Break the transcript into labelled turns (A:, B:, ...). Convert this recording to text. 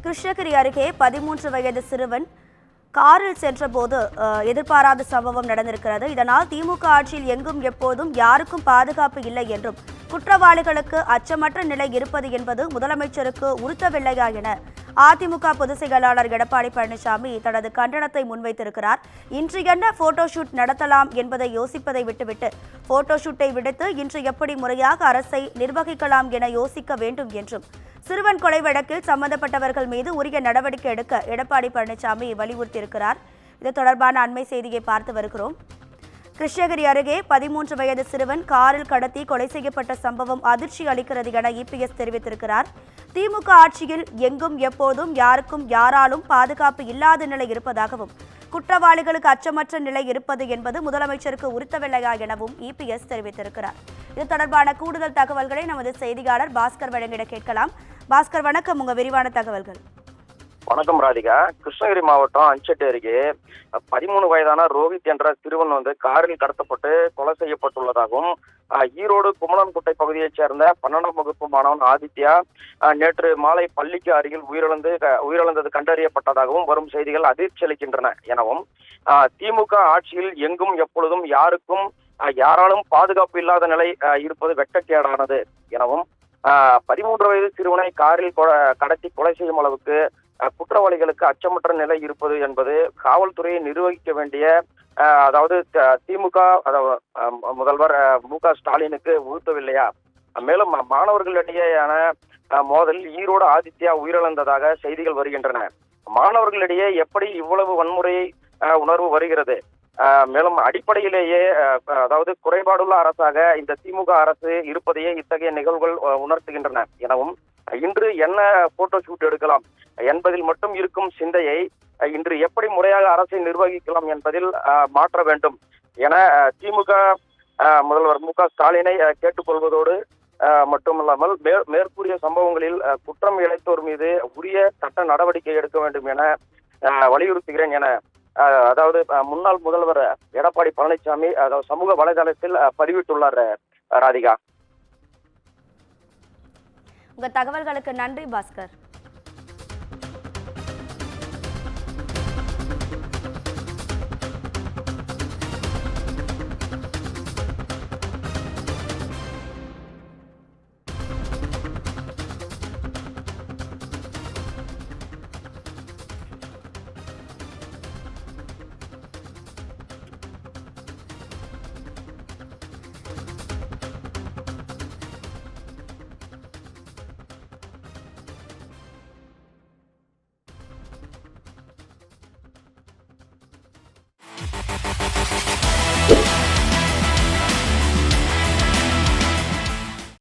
A: கிருஷ்ணகிரி அருகே 13 வயது சிறுவன் காரில் சென்றபோது எதிர்பாராத சம்பவம் நடந்திருக்கிறது. இதனால் திமுக ஆட்சியில் எங்கும் எப்போதும் யாருக்கும் பாதுகாப்பு இல்லை என்றும் குற்றவாளிகளுக்கு அச்சமற்ற நிலை இருப்பது என்பது முதலமைச்சருக்கு உறுத்தவில்லையா என அதிமுக பொதுச் செயலாளர் எடப்பாடி பழனிசாமி தனது கண்டனத்தை முன்வைத்திருக்கிறார். இன்று என்ன போட்டோஷூட் நடத்தலாம் என்பதை யோசிப்பதை விட்டுவிட்டு போட்டோஷூட்டை விடுத்து இன்று எப்படி முறையாக அரசை நிர்வகிக்கலாம் என யோசிக்க வேண்டும் என்றும் சிறுவன் கொலை வழக்கில் சம்பந்தப்பட்டவர்கள் மீது உரிய நடவடிக்கை எடுக்க எடப்பாடி பழனிசாமி வலியுறுத்தியிருக்கிறார். இது தொடர்பான அண்மை செய்தியை பார்த்து வருகிறோம். கிருஷ்ணகிரி அருகே 13 வயது சிறுவன் காரில் கடத்தி கொலை செய்யப்பட்ட சம்பவம் அதிர்ச்சி அளிக்கிறது என இபிஎஸ் தெரிவித்திருக்கிறார். திமுக ஆட்சியில் எங்கும் எப்போதும் யாருக்கும் யாராலும் பாதுகாப்பு இல்லாத நிலை இருப்பதாகவும் குற்றவாளிகளுக்கு அச்சமற்ற நிலை இருப்பது என்பது முதலமைச்சருக்கு உறுத்தவில்லையா எனவும் இபிஎஸ் தெரிவித்திருக்கிறார். இது தொடர்பான கூடுதல் தகவல்களை நமது செய்தியாளர் பாஸ்கர் வழங்கிட கேட்கலாம். பாஸ்கர், வணக்கம். உங்க விரிவான தகவல்கள்.
B: வணக்கம் ராதிகா. கிருஷ்ணகிரி மாவட்டம் அஞ்செட்டி அருகே 13 வயதான ரோஹித் என்ற சிறுவன் காரில் கடத்தப்பட்டு கொலை செய்யப்பட்டுள்ளதாகவும் ஈரோடு குமணன்குட்டை பகுதியைச் சேர்ந்த 12ஆம் வகுப்பு மாணவன் ஆதித்யா நேற்று மாலை பள்ளிக்கு அருகில் உயிரிழந்தது கண்டறியப்பட்டதாகவும் வரும் செய்திகள் அதிர்ச்சி அளிக்கின்றன எனவும் திமுக ஆட்சியில் எங்கும் எப்பொழுதும் யாருக்கும் யாராலும் பாதுகாப்பு இல்லாத நிலை இருப்பது வெட்கக்கேடானது எனவும் 13 வயது சிறுவனை காரில் கடத்தி கொலை செய்யும் அளவுக்கு குற்றவாளிகளுக்கு அச்சமற்ற நிலை இருப்பது என்பது காவல்துறையை நிர்வகிக்க வேண்டிய அதாவது திமுக முதல்வர் மு.க. ஸ்டாலினுக்கு உறுத்தவில்லையா? மேலும் மாணவர்களிடையேயான மோதலில் ஈரோடு ஆதித்யா உயிரிழந்ததாக செய்திகள் வருகின்றன. மாணவர்களிடையே எப்படி இவ்வளவு வன்முறை உணர்வு வருகிறது? மேலும் அடிப்படையிலேயே அதாவது குறைபாடுள்ள அரசாக இந்த திமுக அரசு இருப்பதையே இத்தகைய நிகழ்வுகள் உணர்த்துகின்றன எனவும் இன்று என்ன போட்டோ ஷூட் எடுக்கலாம் என்பதில் மட்டும் இருக்கும் சிந்தையை இன்று எப்படி முறையாக அரசை நிர்வகிக்கலாம் என்பதில் மாற்ற வேண்டும் என திமுக முதல்வர் மு.க. ஸ்டாலினை கேட்டுக்கொள்வதோடு மட்டுமல்லாமல் மேற்கூறிய சம்பவங்களில் குற்றம் இழைத்தோர் மீது உரிய சட்ட நடவடிக்கை எடுக்க வேண்டும் என வலியுறுத்துகிறேன் என அதாவது முன்னாள் முதல்வர் எடப்பாடி பழனிசாமி சமூக வலைதளத்தில் பதிவிட்டுள்ளார். ராதிகா,
A: உங்க தகவல்களுக்கு நன்றி பாஸ்கர்.